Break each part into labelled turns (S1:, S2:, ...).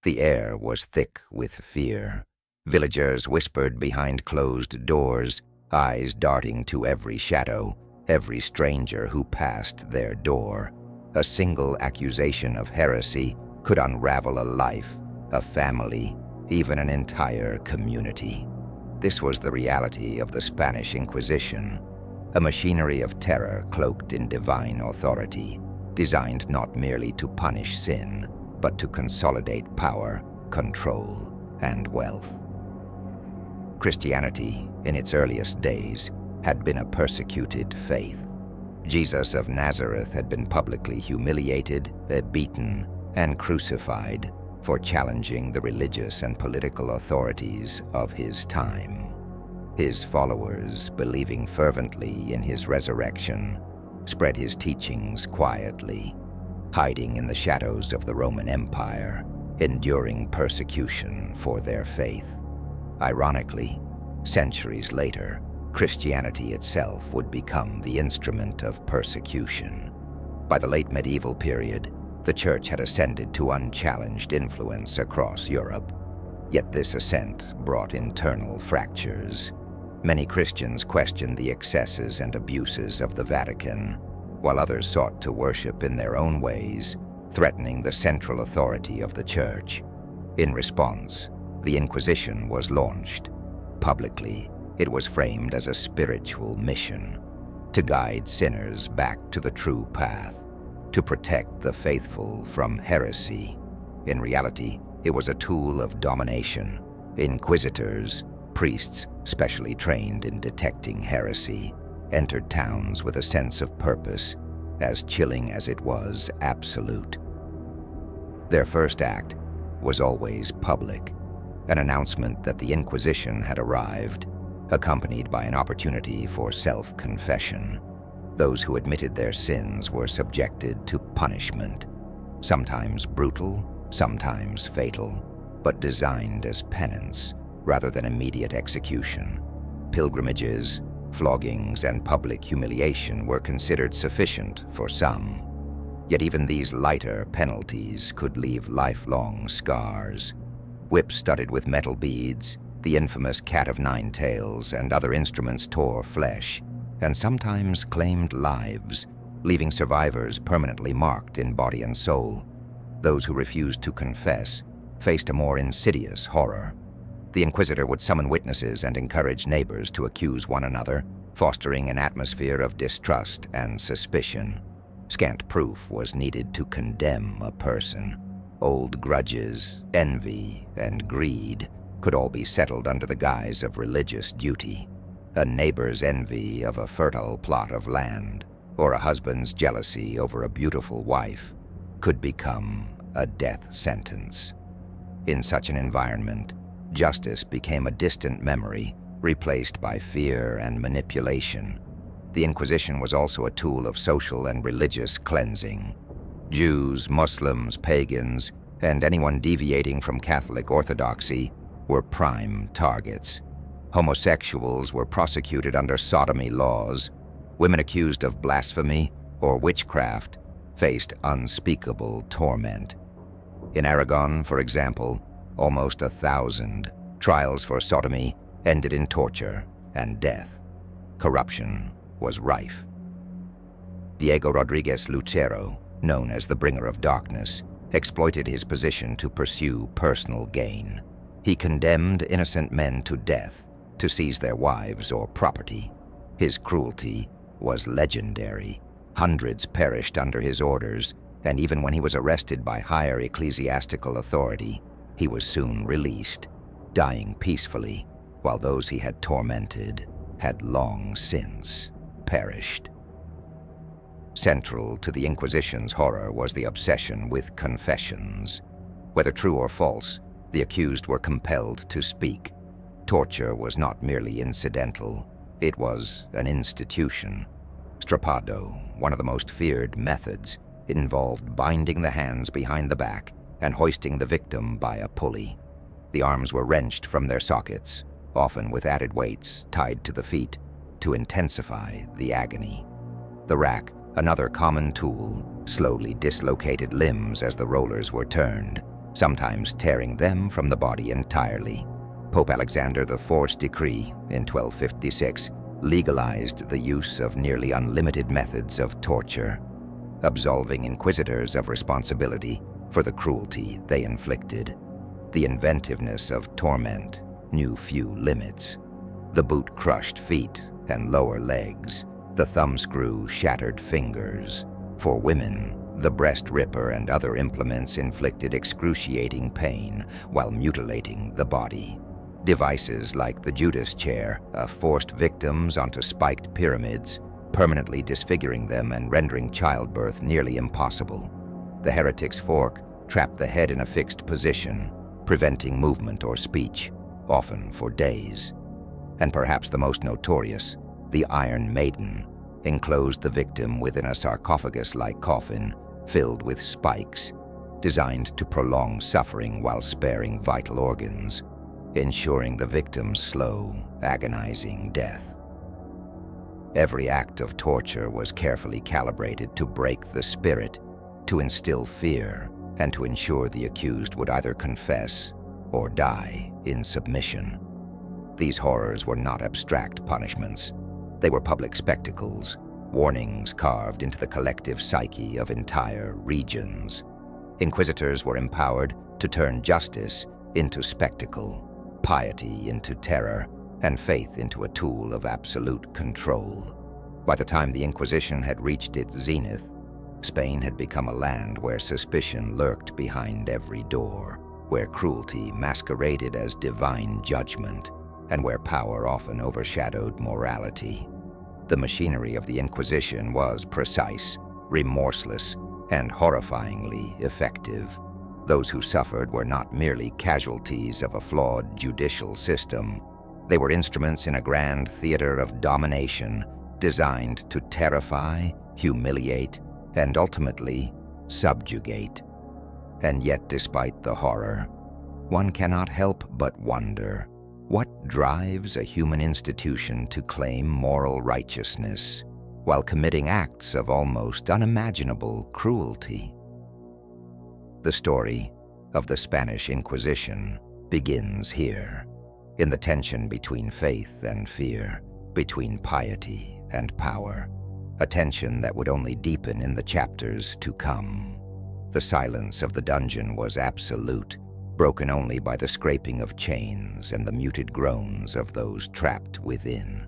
S1: The air was thick with fear. Villagers whispered behind closed doors, eyes darting to every shadow, every stranger who passed their door. A single accusation of heresy could unravel a life, a family, even an entire community. This was the reality of the Spanish Inquisition, a machinery of terror cloaked in divine authority, designed not merely to punish sin, but to consolidate power, control, and wealth. Christianity, in its earliest days, had been a persecuted faith. Jesus of Nazareth had been publicly humiliated, beaten, and crucified for challenging the religious and political authorities of his time. His followers, believing fervently in his resurrection, spread his teachings quietly, hiding in the shadows of the Roman Empire, enduring persecution for their faith. Ironically, centuries later, Christianity itself would become the instrument of persecution. By the late medieval period, the Church had ascended to unchallenged influence across Europe. Yet this ascent brought internal fractures. Many Christians questioned the excesses and abuses of the Vatican, while others sought to worship in their own ways, threatening the central authority of the Church. In response, the Inquisition was launched. Publicly, it was framed as a spiritual mission, to guide sinners back to the true path, to protect the faithful from heresy. In reality, it was a tool of domination. Inquisitors, priests specially trained in detecting heresy, entered towns with a sense of purpose, as chilling as it was absolute. Their first act was always public, an announcement that the Inquisition had arrived, accompanied by an opportunity for self-confession. Those who admitted their sins were subjected to punishment, sometimes brutal, sometimes fatal, but designed as penance rather than immediate execution. Pilgrimages, floggings, and public humiliation were considered sufficient for some. Yet even these lighter penalties could leave lifelong scars. Whips studded with metal beads, the infamous cat of nine tails, and other instruments tore flesh, and sometimes claimed lives, leaving survivors permanently marked in body and soul. Those who refused to confess faced a more insidious horror. The Inquisitor would summon witnesses and encourage neighbors to accuse one another, fostering an atmosphere of distrust and suspicion. Scant proof was needed to condemn a person. Old grudges, envy, and greed could all be settled under the guise of religious duty. A neighbor's envy of a fertile plot of land, or a husband's jealousy over a beautiful wife, could become a death sentence. In such an environment, justice became a distant memory, replaced by fear and manipulation. The Inquisition was also a tool of social and religious cleansing. Jews, Muslims, pagans, and anyone deviating from Catholic orthodoxy were prime targets. Homosexuals were prosecuted under sodomy laws. Women accused of blasphemy or witchcraft faced unspeakable torment. In Aragon, for example, almost 1,000 trials for sodomy ended in torture and death. Corruption was rife. Diego Rodríguez Lucero, known as the Bringer of Darkness, exploited his position to pursue personal gain. He condemned innocent men to death to seize their wives or property. His cruelty was legendary. Hundreds perished under his orders, and even when he was arrested by higher ecclesiastical authority, he was soon released, dying peacefully, while those he had tormented had long since perished. Central to the Inquisition's horror was the obsession with confessions. Whether true or false, the accused were compelled to speak. Torture was not merely incidental, it was an institution. Strappado, one of the most feared methods, involved binding the hands behind the back and hoisting the victim by a pulley. The arms were wrenched from their sockets, often with added weights tied to the feet, to intensify the agony. The rack, another common tool, slowly dislocated limbs as the rollers were turned, sometimes tearing them from the body entirely. Pope Alexander IV's decree in 1256 legalized the use of nearly unlimited methods of torture, absolving inquisitors of responsibility for the cruelty they inflicted. The inventiveness of torment knew few limits. The boot-crushed feet and lower legs, the thumbscrew shattered fingers. For women, the breast ripper and other implements inflicted excruciating pain while mutilating the body. Devices like the Judas chair forced victims onto spiked pyramids, permanently disfiguring them and rendering childbirth nearly impossible. The heretic's fork trapped the head in a fixed position, preventing movement or speech, often for days. And perhaps the most notorious, the Iron Maiden, enclosed the victim within a sarcophagus-like coffin filled with spikes, designed to prolong suffering while sparing vital organs, ensuring the victim's slow, agonizing death. Every act of torture was carefully calibrated to break the spirit, to instill fear, and to ensure the accused would either confess or die in submission. These horrors were not abstract punishments. They were public spectacles, warnings carved into the collective psyche of entire regions. Inquisitors were empowered to turn justice into spectacle, piety into terror, and faith into a tool of absolute control. By the time the Inquisition had reached its zenith, Spain had become a land where suspicion lurked behind every door, where cruelty masqueraded as divine judgment, and where power often overshadowed morality. The machinery of the Inquisition was precise, remorseless, and horrifyingly effective. Those who suffered were not merely casualties of a flawed judicial system. They were instruments in a grand theater of domination designed to terrify, humiliate, and ultimately subjugate. And yet, despite the horror, one cannot help but wonder, what drives a human institution to claim moral righteousness while committing acts of almost unimaginable cruelty? The story of the Spanish Inquisition begins here, in the tension between faith and fear, between piety and power, a tension that would only deepen in the chapters to come. The silence of the dungeon was absolute, broken only by the scraping of chains and the muted groans of those trapped within.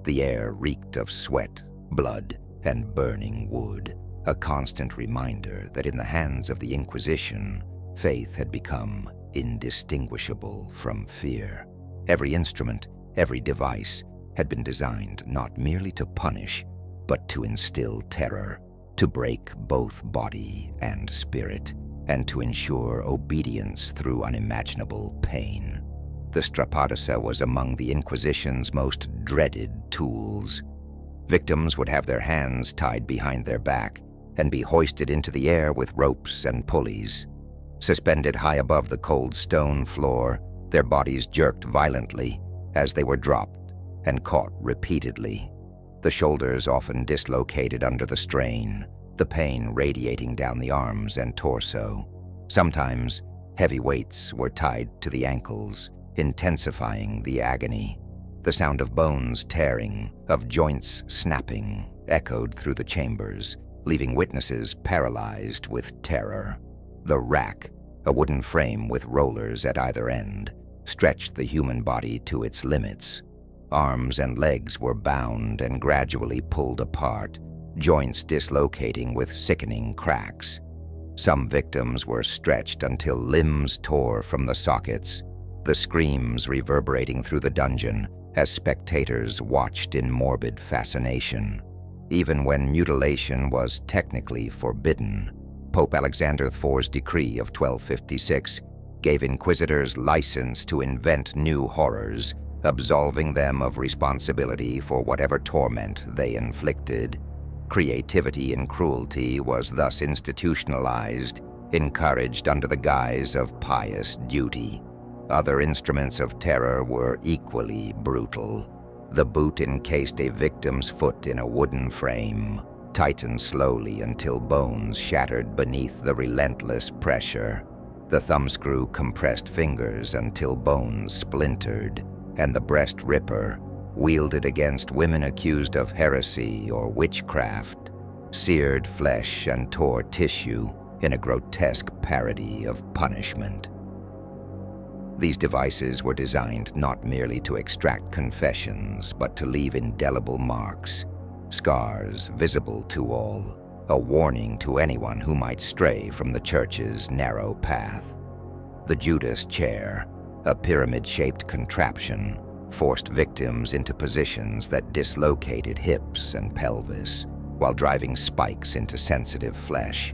S1: The air reeked of sweat, blood, and burning wood, a constant reminder that in the hands of the Inquisition, faith had become indistinguishable from fear. Every instrument, every device, had been designed not merely to punish, but to instill terror, to break both body and spirit, and to ensure obedience through unimaginable pain. The strappado was among the Inquisition's most dreaded tools. Victims would have their hands tied behind their back and be hoisted into the air with ropes and pulleys. Suspended high above the cold stone floor, their bodies jerked violently as they were dropped and caught repeatedly. The shoulders often dislocated under the strain, the pain radiating down the arms and torso. Sometimes, heavy weights were tied to the ankles, intensifying the agony. The sound of bones tearing, of joints snapping, echoed through the chambers, leaving witnesses paralyzed with terror. The rack, a wooden frame with rollers at either end, stretched the human body to its limits. Arms and legs were bound and gradually pulled apart, joints dislocating with sickening cracks. Some victims were stretched until limbs tore from the sockets, the screams reverberating through the dungeon as spectators watched in morbid fascination. Even when mutilation was technically forbidden, Pope Alexander IV's decree of 1256 gave inquisitors license to invent new horrors, absolving them of responsibility for whatever torment they inflicted. Creativity in cruelty was thus institutionalized, encouraged under the guise of pious duty. Other instruments of terror were equally brutal. The boot encased a victim's foot in a wooden frame, tightened slowly until bones shattered beneath the relentless pressure. The thumbscrew compressed fingers until bones splintered, and the breast ripper, wielded against women accused of heresy or witchcraft, seared flesh and tore tissue in a grotesque parody of punishment. These devices were designed not merely to extract confessions, but to leave indelible marks, scars visible to all, a warning to anyone who might stray from the church's narrow path. The Judas chair, a pyramid-shaped contraption, forced victims into positions that dislocated hips and pelvis, while driving spikes into sensitive flesh.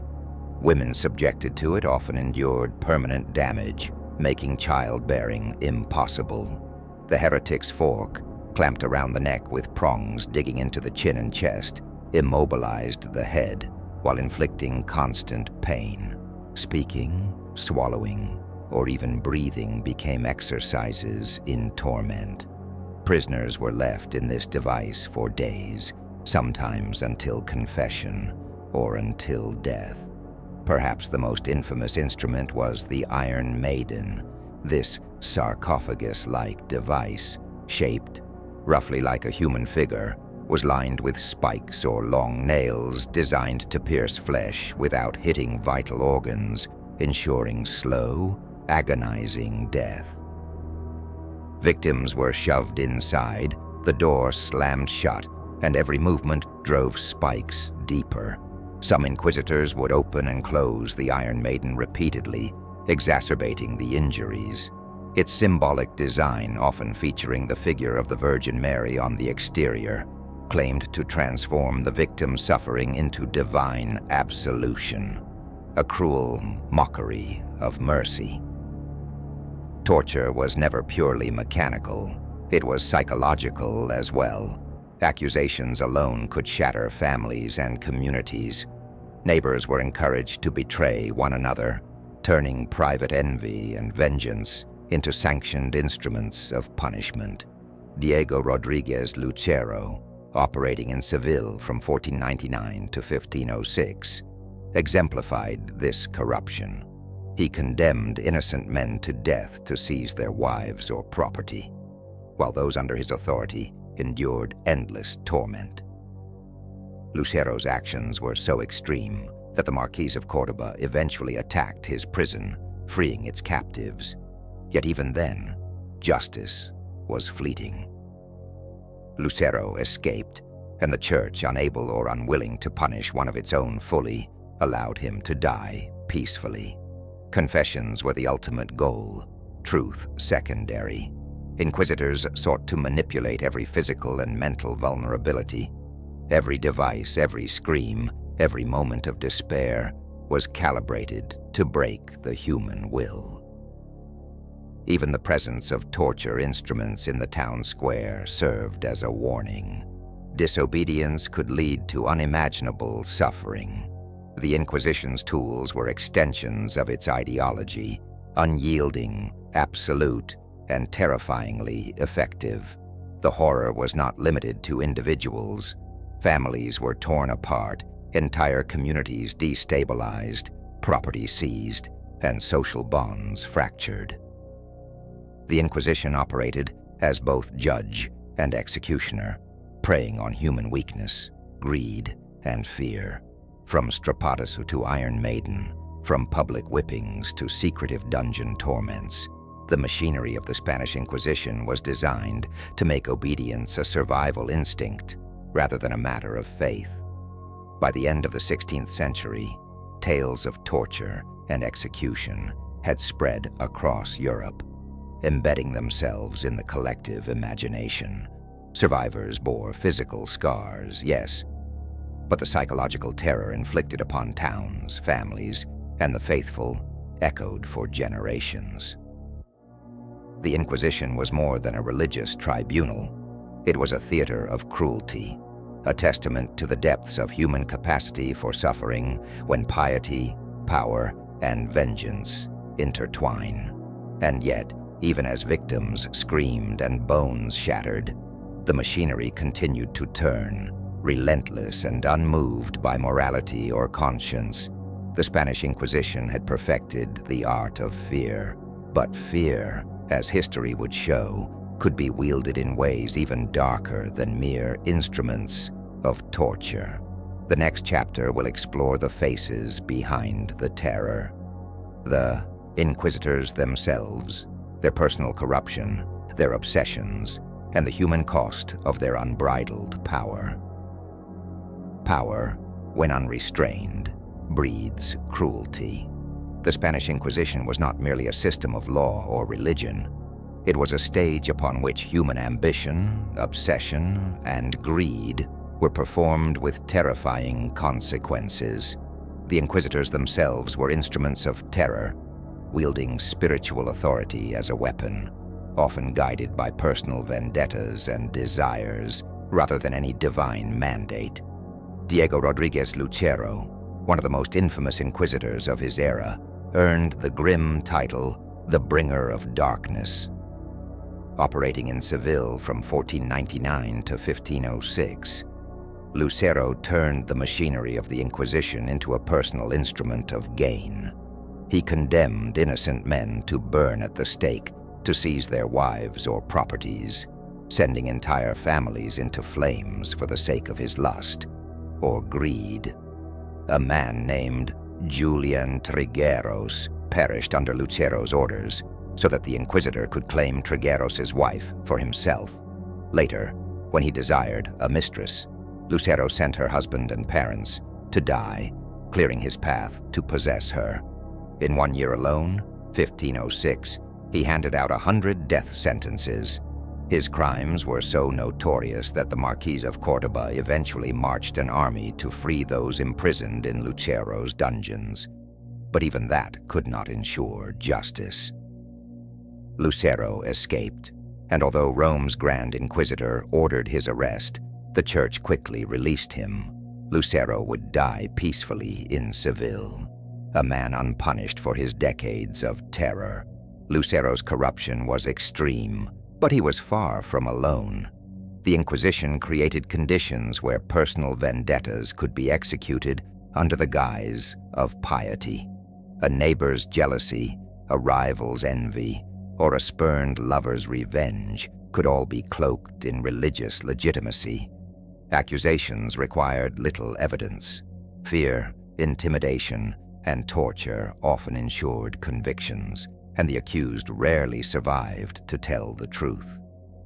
S1: Women subjected to it often endured permanent damage, making childbearing impossible. The heretic's fork, clamped around the neck with prongs digging into the chin and chest, immobilized the head while inflicting constant pain. Speaking, swallowing, or even breathing became exercises in torment. Prisoners were left in this device for days, sometimes until confession or until death. Perhaps the most infamous instrument was the Iron Maiden, this sarcophagus-like device, shaped roughly like a human figure, was lined with spikes or long nails designed to pierce flesh without hitting vital organs, ensuring slow, agonizing death. Victims were shoved inside, the door slammed shut, and every movement drove spikes deeper. Some inquisitors would open and close the Iron Maiden repeatedly, exacerbating the injuries. Its symbolic design, often featuring the figure of the Virgin Mary on the exterior, claimed to transform the victim's suffering into divine absolution, a cruel mockery of mercy. Torture was never purely mechanical. It was psychological as well. Accusations alone could shatter families and communities. Neighbors were encouraged to betray one another, turning private envy and vengeance into sanctioned instruments of punishment. Diego Rodríguez Lucero, operating in Seville from 1499 to 1506, exemplified this corruption. He condemned innocent men to death to seize their wives or property, while those under his authority endured endless torment. Lucero's actions were so extreme that the Marquis of Córdoba eventually attacked his prison, freeing its captives. Yet even then, justice was fleeting. Lucero escaped, and the church, unable or unwilling to punish one of its own fully, allowed him to die peacefully. Confessions were the ultimate goal, truth secondary. Inquisitors sought to manipulate every physical and mental vulnerability. Every device, every scream, every moment of despair was calibrated to break the human will. Even the presence of torture instruments in the town square served as a warning. Disobedience could lead to unimaginable suffering. The Inquisition's tools were extensions of its ideology, unyielding, absolute, and terrifyingly effective. The horror was not limited to individuals. Families were torn apart, entire communities destabilized, property seized, and social bonds fractured. The Inquisition operated as both judge and executioner, preying on human weakness, greed, and fear. From strappado to Iron Maiden, from public whippings to secretive dungeon torments, the machinery of the Spanish Inquisition was designed to make obedience a survival instinct rather than a matter of faith. By the end of the 16th century, tales of torture and execution had spread across Europe, embedding themselves in the collective imagination. Survivors bore physical scars, yes, but the psychological terror inflicted upon towns, families, and the faithful echoed for generations. The Inquisition was more than a religious tribunal. It was a theater of cruelty, a testament to the depths of human capacity for suffering when piety, power, and vengeance intertwine. And yet, even as victims screamed and bones shattered, the machinery continued to turn, relentless and unmoved by morality or conscience. The Spanish Inquisition had perfected the art of fear, but fear, as history would show, could be wielded in ways even darker than mere instruments of torture. The next chapter will explore the faces behind the terror. The inquisitors themselves, their personal corruption, their obsessions, and the human cost of their unbridled power. Power, when unrestrained, breeds cruelty. The Spanish Inquisition was not merely a system of law or religion. It was a stage upon which human ambition, obsession, and greed were performed with terrifying consequences. The inquisitors themselves were instruments of terror, wielding spiritual authority as a weapon, often guided by personal vendettas and desires rather than any divine mandate. Diego Rodríguez Lucero, one of the most infamous inquisitors of his era, earned the grim title, the Bringer of Darkness. Operating in Seville from 1499 to 1506, Lucero turned the machinery of the Inquisition into a personal instrument of gain. He condemned innocent men to burn at the stake, to seize their wives or properties, sending entire families into flames for the sake of his lust or greed. A man named Julian Trigueros perished under Lucero's orders so that the Inquisitor could claim Trigueros's wife for himself. Later, when he desired a mistress, Lucero sent her husband and parents to die, clearing his path to possess her. In 1 year alone, 1506, he handed out 100 death sentences. His crimes were so notorious that the Marquis of Cordoba eventually marched an army to free those imprisoned in Lucero's dungeons. But even that could not ensure justice. Lucero escaped, and although Rome's Grand Inquisitor ordered his arrest, the Church quickly released him. Lucero would die peacefully in Seville, a man unpunished for his decades of terror. Lucero's corruption was extreme, but he was far from alone. The Inquisition created conditions where personal vendettas could be executed under the guise of piety. A neighbor's jealousy, a rival's envy, or a spurned lover's revenge could all be cloaked in religious legitimacy. Accusations required little evidence. Fear, intimidation, and torture often ensured convictions, and the accused rarely survived to tell the truth.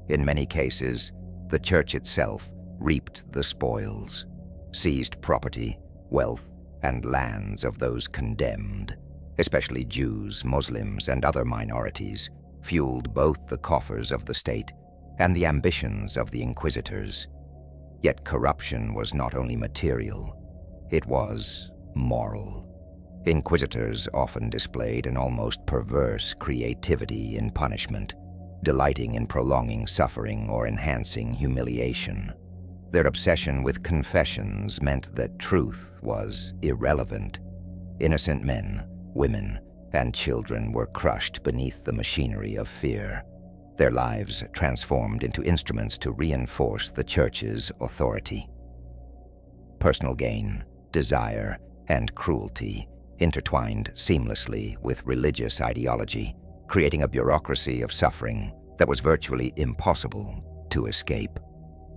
S1: In many cases, the Church itself reaped the spoils, seized property, wealth, and lands of those condemned, especially Jews, Muslims, and other minorities, fueled both the coffers of the state and the ambitions of the inquisitors. Yet corruption was not only material, it was moral. Inquisitors often displayed an almost perverse creativity in punishment, delighting in prolonging suffering or enhancing humiliation. Their obsession with confessions meant that truth was irrelevant. Innocent men, women, and children were crushed beneath the machinery of fear, their lives transformed into instruments to reinforce the Church's authority. Personal gain, desire, and cruelty intertwined seamlessly with religious ideology, creating a bureaucracy of suffering that was virtually impossible to escape.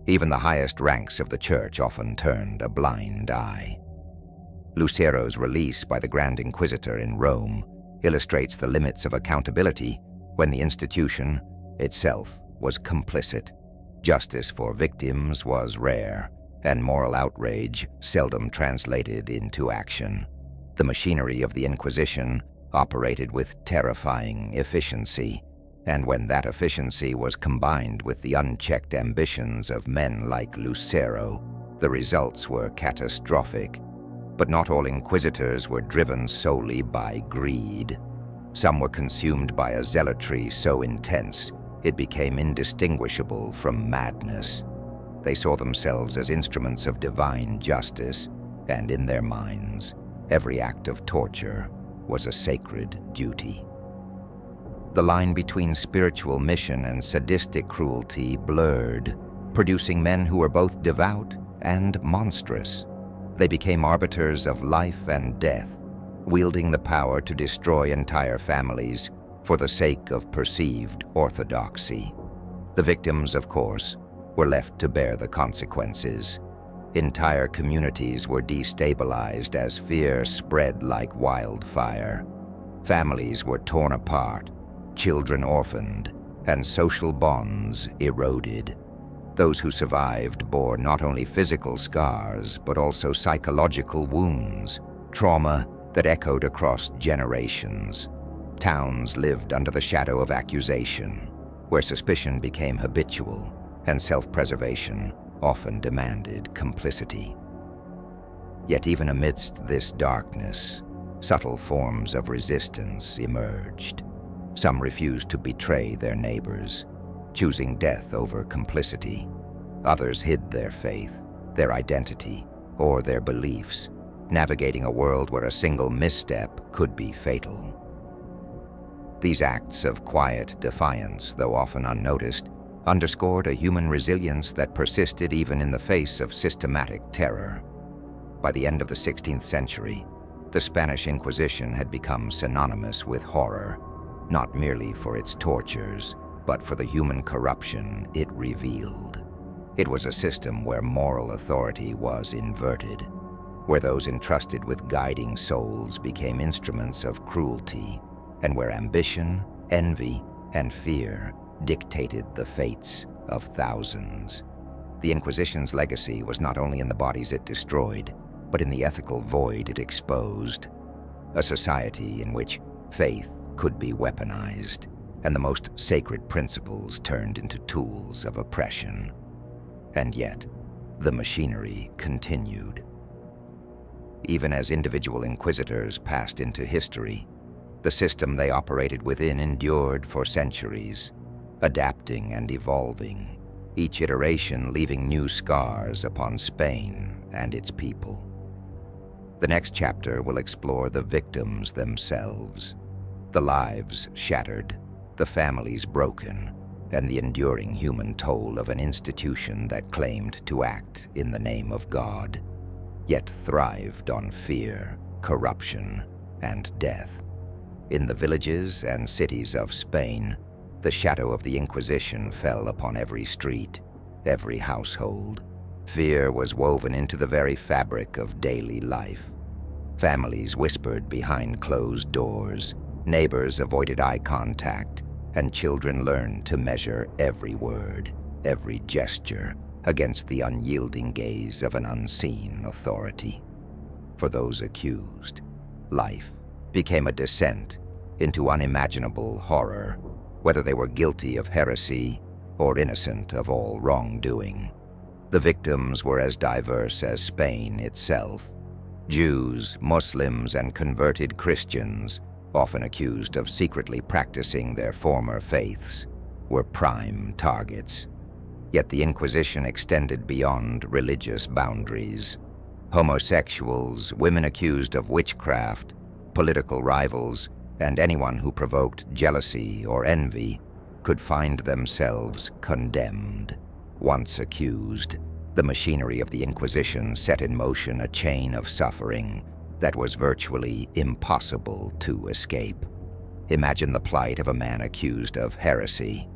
S1: Even the highest ranks of the Church often turned a blind eye. Lucero's release by the Grand Inquisitor in Rome illustrates the limits of accountability when the institution itself was complicit. Justice for victims was rare, and moral outrage seldom translated into action. The machinery of the Inquisition operated with terrifying efficiency, and when that efficiency was combined with the unchecked ambitions of men like Lucero, the results were catastrophic. But not all inquisitors were driven solely by greed. Some were consumed by a zealotry so intense it became indistinguishable from madness. They saw themselves as instruments of divine justice, and in their minds, every act of torture was a sacred duty. The line between spiritual mission and sadistic cruelty blurred, producing men who were both devout and monstrous. They became arbiters of life and death, wielding the power to destroy entire families for the sake of perceived orthodoxy. The victims, of course, were left to bear the consequences. Entire communities were destabilized as fear spread like wildfire. Families were torn apart, children orphaned, and social bonds eroded. Those who survived bore not only physical scars, but also psychological wounds, trauma that echoed across generations. Towns lived under the shadow of accusation, where suspicion became habitual and self-preservation often demanded complicity. Yet even amidst this darkness, subtle forms of resistance emerged. Some refused to betray their neighbors, choosing death over complicity. Others hid their faith, their identity, or their beliefs, navigating a world where a single misstep could be fatal. These acts of quiet defiance, though often unnoticed, underscored a human resilience that persisted even in the face of systematic terror. By the end of the 16th century, the Spanish Inquisition had become synonymous with horror, not merely for its tortures, but for the human corruption it revealed. It was a system where moral authority was inverted, where those entrusted with guiding souls became instruments of cruelty, and where ambition, envy, and fear dictated the fates of thousands. The Inquisition's legacy was not only in the bodies it destroyed, but in the ethical void it exposed. A society in which faith could be weaponized, and the most sacred principles turned into tools of oppression. And yet, the machinery continued. Even as individual inquisitors passed into history, the system they operated within endured for centuries, adapting and evolving, each iteration leaving new scars upon Spain and its people. The next chapter will explore the victims themselves, the lives shattered, the families broken, and the enduring human toll of an institution that claimed to act in the name of God, yet thrived on fear, corruption, and death. In the villages and cities of Spain, the shadow of the Inquisition fell upon every street, every household. Fear was woven into the very fabric of daily life. Families whispered behind closed doors, neighbors avoided eye contact, and children learned to measure every word, every gesture, against the unyielding gaze of an unseen authority. For those accused, life became a descent into unimaginable horror, whether they were guilty of heresy or innocent of all wrongdoing. The victims were as diverse as Spain itself. Jews, Muslims, and converted Christians, often accused of secretly practicing their former faiths, were prime targets. Yet the Inquisition extended beyond religious boundaries. Homosexuals, women accused of witchcraft, political rivals, and anyone who provoked jealousy or envy could find themselves condemned. Once accused, the machinery of the Inquisition set in motion a chain of suffering that was virtually impossible to escape. Imagine the plight of a man accused of heresy.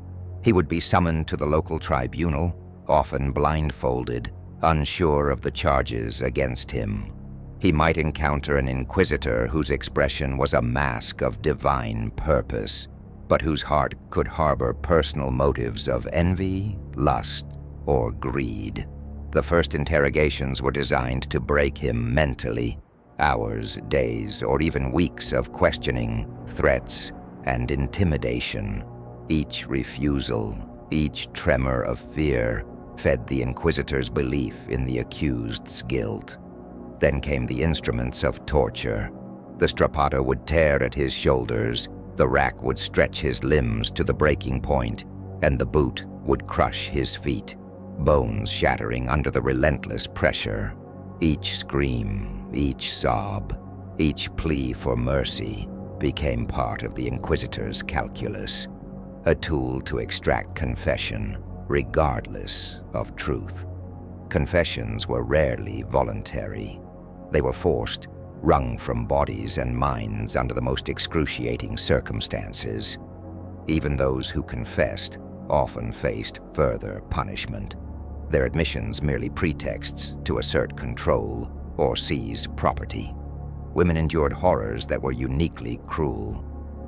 S1: He would be summoned to the local tribunal, often blindfolded, unsure of the charges against him. He might encounter an inquisitor whose expression was a mask of divine purpose, but whose heart could harbor personal motives of envy, lust, or greed. The first interrogations were designed to break him mentally. Hours, days, or even weeks of questioning, threats, and intimidation. Each refusal, each tremor of fear, fed the inquisitor's belief in the accused's guilt. Then came the instruments of torture. The strappado would tear at his shoulders, the rack would stretch his limbs to the breaking point, and the boot would crush his feet, bones shattering under the relentless pressure. Each scream, each sob, each plea for mercy became part of the inquisitor's calculus, a tool to extract confession, regardless of truth. Confessions were rarely voluntary. They were forced, wrung from bodies and minds under the most excruciating circumstances. Even those who confessed often faced further punishment, their admissions merely pretexts to assert control or seize property. Women endured horrors that were uniquely cruel.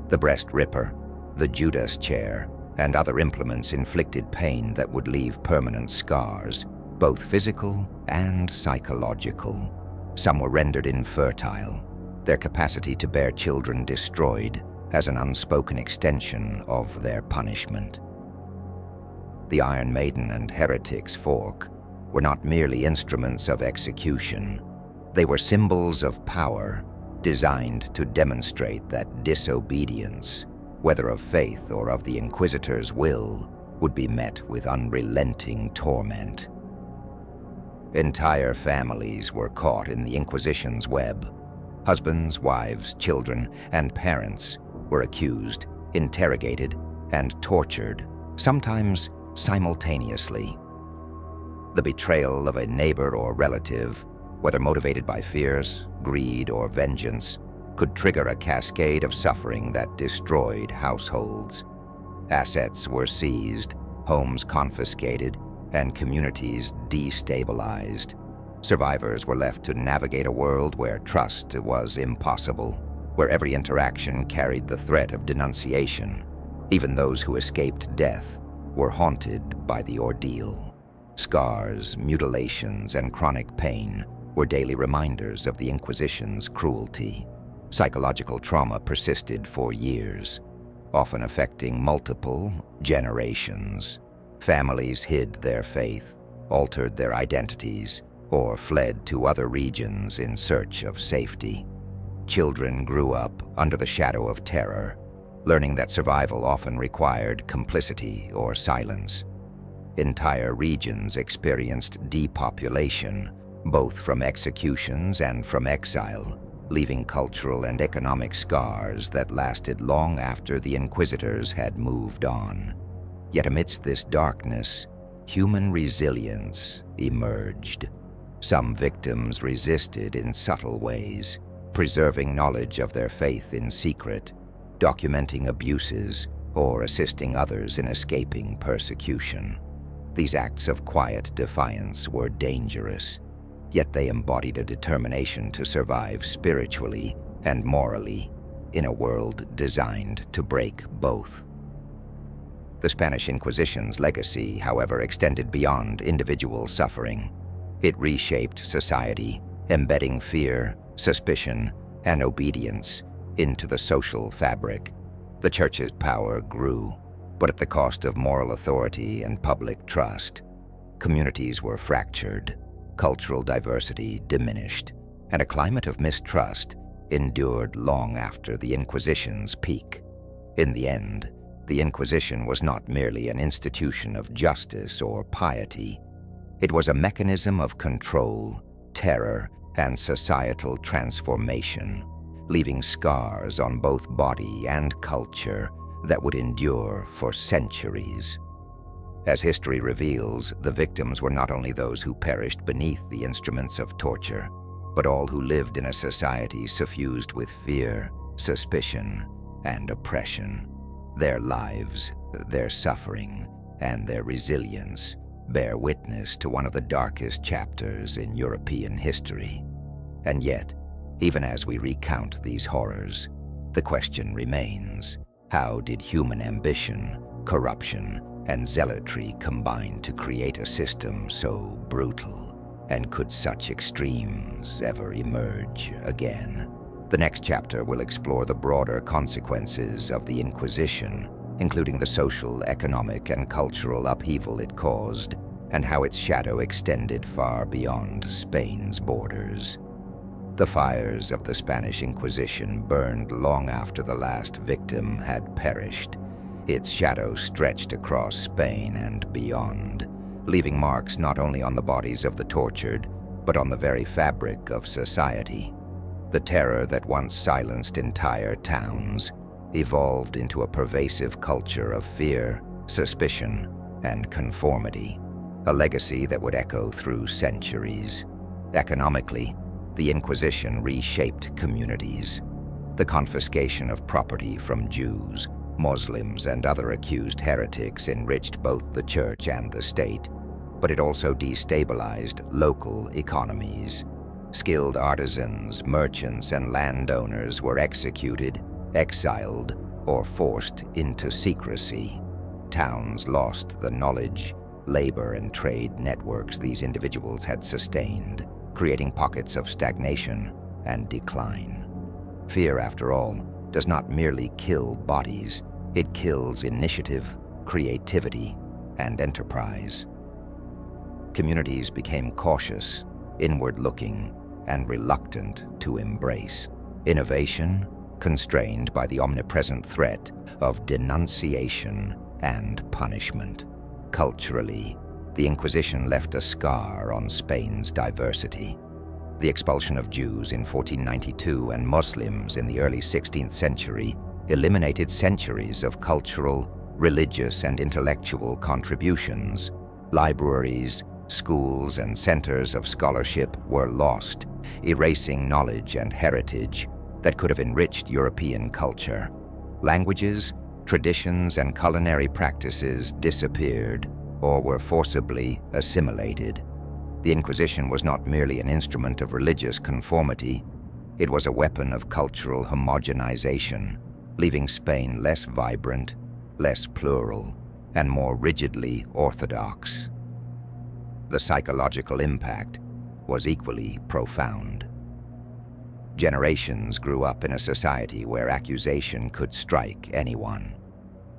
S1: The breast ripper, the Judas chair, and other implements inflicted pain that would leave permanent scars, both physical and psychological. Some were rendered infertile, their capacity to bear children destroyed as an unspoken extension of their punishment. The Iron Maiden and Heretic's fork were not merely instruments of execution. They were symbols of power, designed to demonstrate that disobedience, whether of faith or of the Inquisitor's will, would be met with unrelenting torment. Entire families were caught in the Inquisition's web. Husbands, wives, children, and parents were accused, interrogated, and tortured, sometimes simultaneously. The betrayal of a neighbor or relative, whether motivated by fears, greed, or vengeance, could trigger a cascade of suffering that destroyed households. Assets were seized, homes confiscated, and communities destabilized. Survivors were left to navigate a world where trust was impossible, where every interaction carried the threat of denunciation. Even those who escaped death were haunted by the ordeal. Scars, mutilations, and chronic pain were daily reminders of the Inquisition's cruelty. Psychological trauma persisted for years, often affecting multiple generations. Families hid their faith, altered their identities, or fled to other regions in search of safety. Children grew up under the shadow of terror, learning that survival often required complicity or silence. Entire regions experienced depopulation, both from executions and from exile, leaving cultural and economic scars that lasted long after the Inquisitors had moved on. Yet amidst this darkness, human resilience emerged. Some victims resisted in subtle ways, preserving knowledge of their faith in secret, documenting abuses, or assisting others in escaping persecution. These acts of quiet defiance were dangerous, yet they embodied a determination to survive spiritually and morally in a world designed to break both. The Spanish Inquisition's legacy, however, extended beyond individual suffering. It reshaped society, embedding fear, suspicion, and obedience into the social fabric. The Church's power grew, but at the cost of moral authority and public trust. Communities were fractured, cultural diversity diminished, and a climate of mistrust endured long after the Inquisition's peak. In the end, the Inquisition was not merely an institution of justice or piety. It was a mechanism of control, terror, and societal transformation, leaving scars on both body and culture that would endure for centuries. As history reveals, the victims were not only those who perished beneath the instruments of torture, but all who lived in a society suffused with fear, suspicion, and oppression. Their lives, their suffering, and their resilience bear witness to one of the darkest chapters in European history. And yet, even as we recount these horrors, the question remains: how did human ambition, corruption, and zealotry combine to create a system so brutal? And could such extremes ever emerge again? The next chapter will explore the broader consequences of the Inquisition, including the social, economic, and cultural upheaval it caused, and how its shadow extended far beyond Spain's borders. The fires of the Spanish Inquisition burned long after the last victim had perished. Its shadow stretched across Spain and beyond, leaving marks not only on the bodies of the tortured, but on the very fabric of society. The terror that once silenced entire towns evolved into a pervasive culture of fear, suspicion, and conformity, a legacy that would echo through centuries. Economically, the Inquisition reshaped communities. The confiscation of property from Jews, Muslims, and other accused heretics enriched both the church and the state, but it also destabilized local economies. Skilled artisans, merchants, and landowners were executed, exiled, or forced into secrecy. Towns lost the knowledge, labor, and trade networks these individuals had sustained, creating pockets of stagnation and decline. Fear, after all, does not merely kill bodies, it kills initiative, creativity, and enterprise. Communities became cautious, inward-looking, and reluctant to embrace innovation, constrained by the omnipresent threat of denunciation and punishment. Culturally, the Inquisition left a scar on Spain's diversity. The expulsion of Jews in 1492 and Muslims in the early 16th century eliminated centuries of cultural, religious, and intellectual contributions. Libraries, schools, and centers of scholarship were lost, erasing knowledge and heritage that could have enriched European culture. Languages, traditions, and culinary practices disappeared or were forcibly assimilated. The Inquisition was not merely an instrument of religious conformity, it was a weapon of cultural homogenization, leaving Spain less vibrant, less plural, and more rigidly orthodox. The psychological impact was equally profound. Generations grew up in a society where accusation could strike anyone,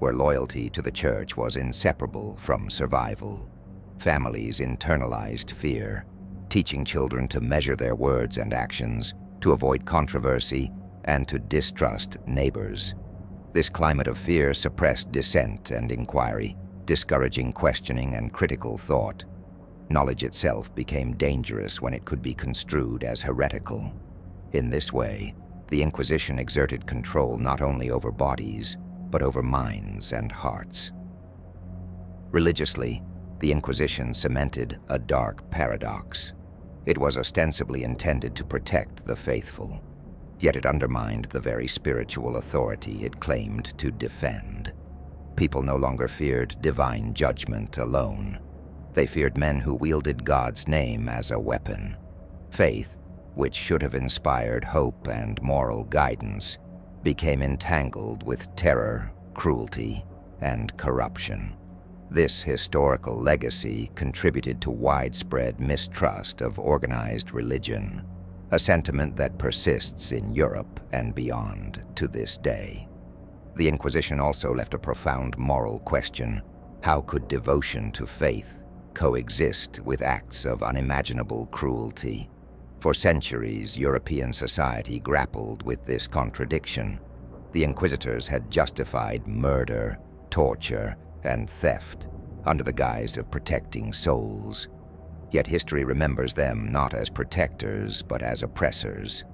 S1: where loyalty to the church was inseparable from survival. Families internalized fear, teaching children to measure their words and actions, to avoid controversy, and to distrust neighbors. This climate of fear suppressed dissent and inquiry, discouraging questioning and critical thought. Knowledge itself became dangerous when it could be construed as heretical. In this way, the Inquisition exerted control not only over bodies, but over minds and hearts. Religiously, the Inquisition cemented a dark paradox. It was ostensibly intended to protect the faithful, yet it undermined the very spiritual authority it claimed to defend. People no longer feared divine judgment alone. They feared men who wielded God's name as a weapon. Faith, which should have inspired hope and moral guidance, became entangled with terror, cruelty, and corruption. This historical legacy contributed to widespread mistrust of organized religion, a sentiment that persists in Europe and beyond to this day. The Inquisition also left a profound moral question: how could devotion to faith coexist with acts of unimaginable cruelty? For centuries, European society grappled with this contradiction. The Inquisitors had justified murder, torture, and theft under the guise of protecting souls. Yet history remembers them not as protectors, but as oppressors.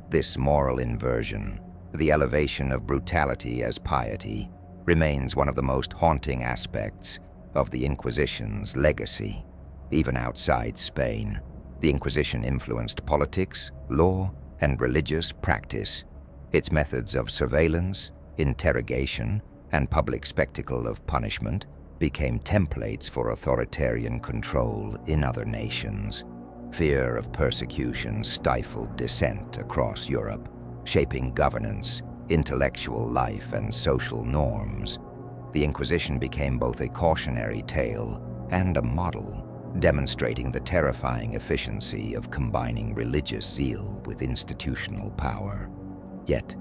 S1: This moral inversion, the elevation of brutality as piety, remains one of the most haunting aspects of the Inquisition's legacy. Even outside Spain, the Inquisition influenced politics, law, and religious practice. Its methods of surveillance, interrogation, and public spectacle of punishment became templates for authoritarian control in other nations. Fear of persecution stifled dissent across Europe, shaping governance, intellectual life, and social norms. The Inquisition became both a cautionary tale and a model, demonstrating the terrifying efficiency of combining religious zeal with institutional power. Yet,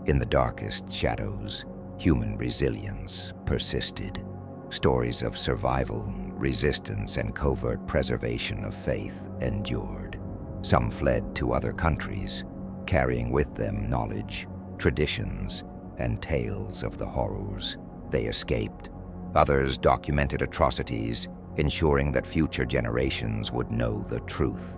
S1: in the darkest shadows, human resilience persisted. Stories of survival, resistance, and covert preservation of faith endured. Some fled to other countries, carrying with them knowledge, traditions, and tales of the horrors they escaped. Others documented atrocities, ensuring that future generations would know the truth.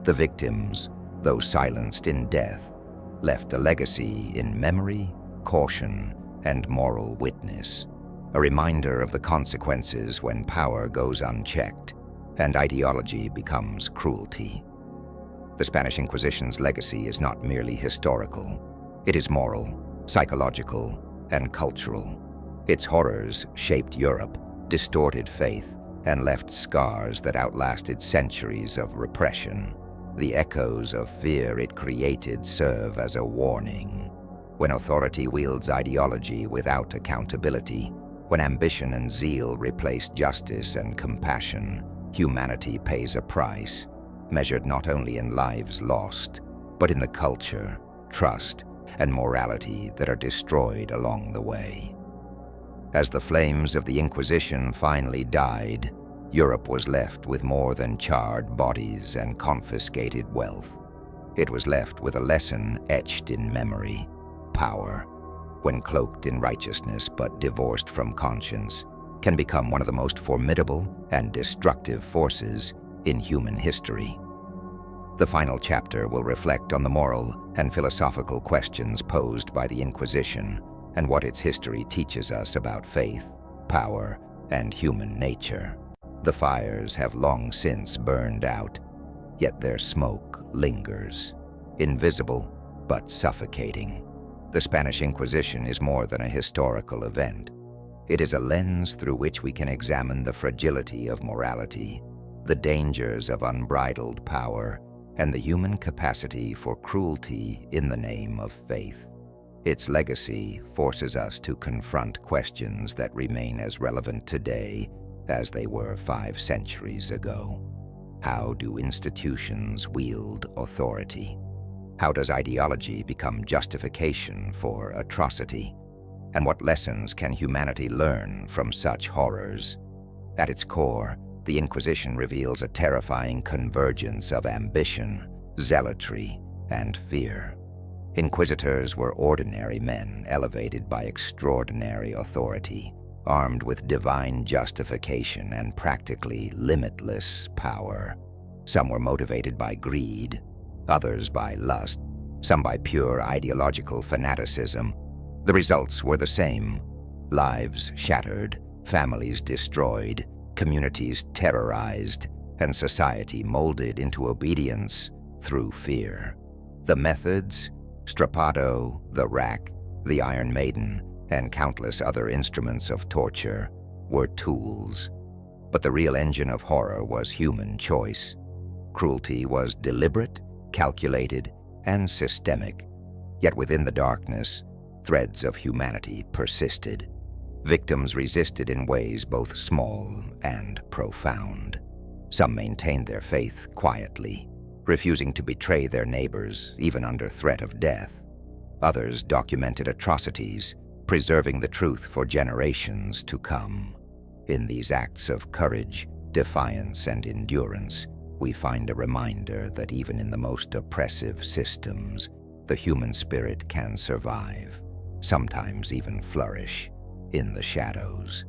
S1: The victims, though silenced in death, left a legacy in memory, caution, and moral witness, a reminder of the consequences when power goes unchecked and ideology becomes cruelty. The Spanish Inquisition's legacy is not merely historical. It is moral, psychological, and cultural. Its horrors shaped Europe, distorted faith, and left scars that outlasted centuries of repression. The echoes of fear it created serve as a warning. When authority wields ideology without accountability, when ambition and zeal replace justice and compassion, humanity pays a price, measured not only in lives lost, but in the culture, trust, and morality that are destroyed along the way. As the flames of the Inquisition finally died, Europe was left with more than charred bodies and confiscated wealth. It was left with a lesson etched in memory: power, when cloaked in righteousness but divorced from conscience, can become one of the most formidable and destructive forces in human history. The final chapter will reflect on the moral and philosophical questions posed by the Inquisition and what its history teaches us about faith, power, and human nature. The fires have long since burned out, yet their smoke lingers, invisible but suffocating. The Spanish Inquisition is more than a historical event. It is a lens through which we can examine the fragility of morality, the dangers of unbridled power, and the human capacity for cruelty in the name of faith. Its legacy forces us to confront questions that remain as relevant today as they were 5 centuries ago. How do institutions wield authority? How does ideology become justification for atrocity? And what lessons can humanity learn from such horrors? At its core, the Inquisition reveals a terrifying convergence of ambition, zealotry, and fear. Inquisitors were ordinary men elevated by extraordinary authority, armed with divine justification and practically limitless power. Some were motivated by greed, others by lust, some by pure ideological fanaticism. The results were the same: lives shattered, families destroyed, communities terrorized, and society molded into obedience through fear. The methods: strappado, the rack, the Iron Maiden, and countless other instruments of torture, were tools. But the real engine of horror was human choice. Cruelty was deliberate, calculated, and systemic. Yet within the darkness, threads of humanity persisted. Victims resisted in ways both small and profound. Some maintained their faith quietly, refusing to betray their neighbors even under threat of death. Others documented atrocities, preserving the truth for generations to come. In these acts of courage, defiance, and endurance, we find a reminder that even in the most oppressive systems, the human spirit can survive, sometimes even flourish, in the shadows.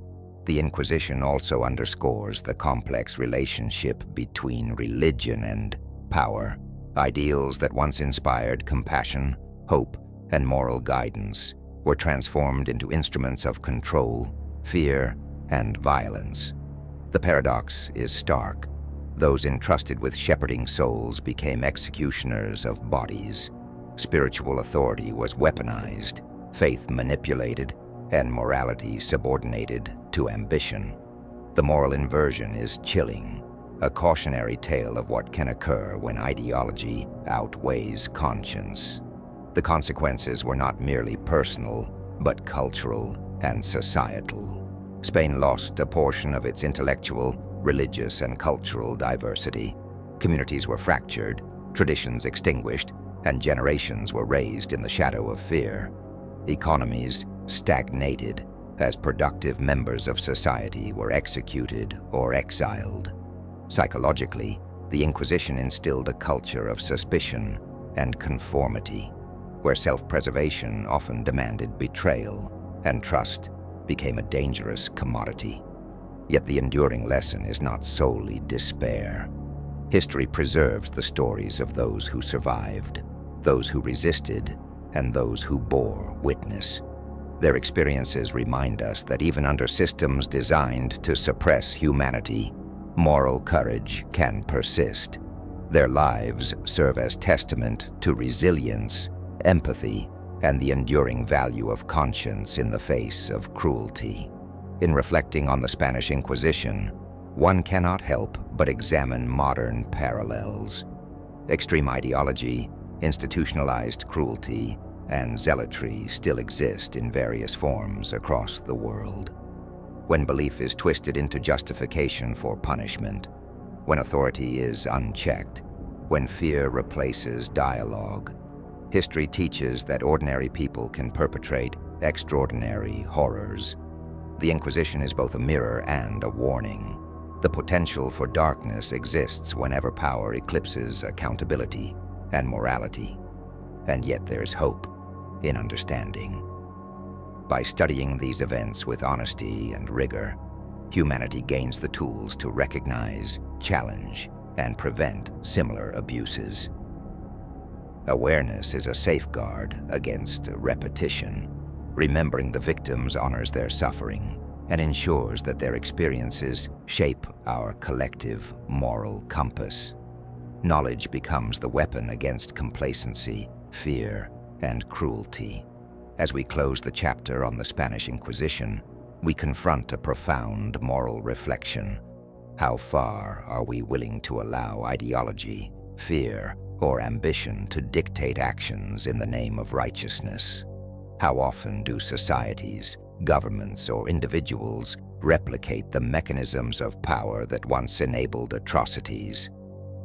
S1: The Inquisition also underscores the complex relationship between religion and power. Ideals that once inspired compassion, hope, and moral guidance were transformed into instruments of control, fear, and violence. The paradox is stark. Those entrusted with shepherding souls became executioners of bodies. Spiritual authority was weaponized, faith manipulated, and morality subordinated to ambition. The moral inversion is chilling, a cautionary tale of what can occur when ideology outweighs conscience. The consequences were not merely personal, but cultural and societal. Spain lost a portion of its intellectual, religious, and cultural diversity. Communities were fractured, traditions extinguished, and generations were raised in the shadow of fear. Economies stagnated as productive members of society were executed or exiled. Psychologically, the Inquisition instilled a culture of suspicion and conformity, where self-preservation often demanded betrayal and trust became a dangerous commodity. Yet the enduring lesson is not solely despair. History preserves the stories of those who survived, those who resisted, and those who bore witness. Their experiences remind us that even under systems designed to suppress humanity, moral courage can persist. Their lives serve as testament to resilience, empathy, and the enduring value of conscience in the face of cruelty. In reflecting on the Spanish Inquisition, one cannot help but examine modern parallels. Extreme ideology, institutionalized cruelty, and zealotry still exist in various forms across the world. When belief is twisted into justification for punishment, when authority is unchecked, when fear replaces dialogue, history teaches that ordinary people can perpetrate extraordinary horrors. The Inquisition is both a mirror and a warning. The potential for darkness exists whenever power eclipses accountability and morality. And yet there's hope in understanding. By studying these events with honesty and rigor, humanity gains the tools to recognize, challenge, and prevent similar abuses. Awareness is a safeguard against repetition. Remembering the victims honors their suffering and ensures that their experiences shape our collective moral compass. Knowledge becomes the weapon against complacency, fear, and cruelty. As we close the chapter on the Spanish Inquisition, we confront a profound moral reflection. How far are we willing to allow ideology, fear, or ambition to dictate actions in the name of righteousness? How often do societies, governments, or individuals replicate the mechanisms of power that once enabled atrocities?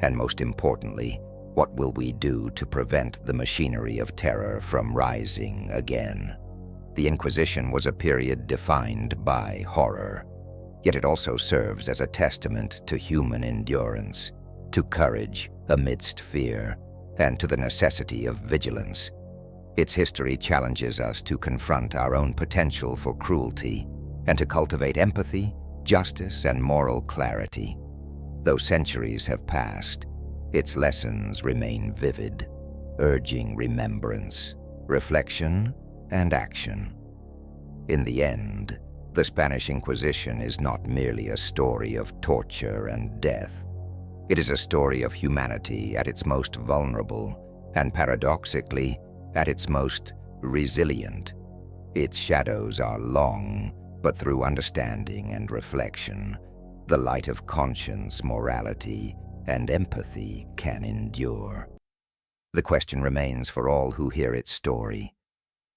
S1: And most importantly, what will we do to prevent the machinery of terror from rising again? The Inquisition was a period defined by horror, yet it also serves as a testament to human endurance, to courage amidst fear, and to the necessity of vigilance. Its history challenges us to confront our own potential for cruelty and to cultivate empathy, justice, and moral clarity. Though centuries have passed, its lessons remain vivid, urging remembrance, reflection, and action. In the end, the Spanish Inquisition is not merely a story of torture and death. It is a story of humanity at its most vulnerable and, paradoxically, at its most resilient. Its shadows are long, but through understanding and reflection, the light of conscience, morality, and empathy can endure. The question remains for all who hear its story.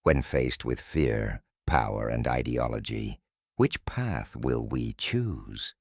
S1: When faced with fear, power, and ideology, which path will we choose?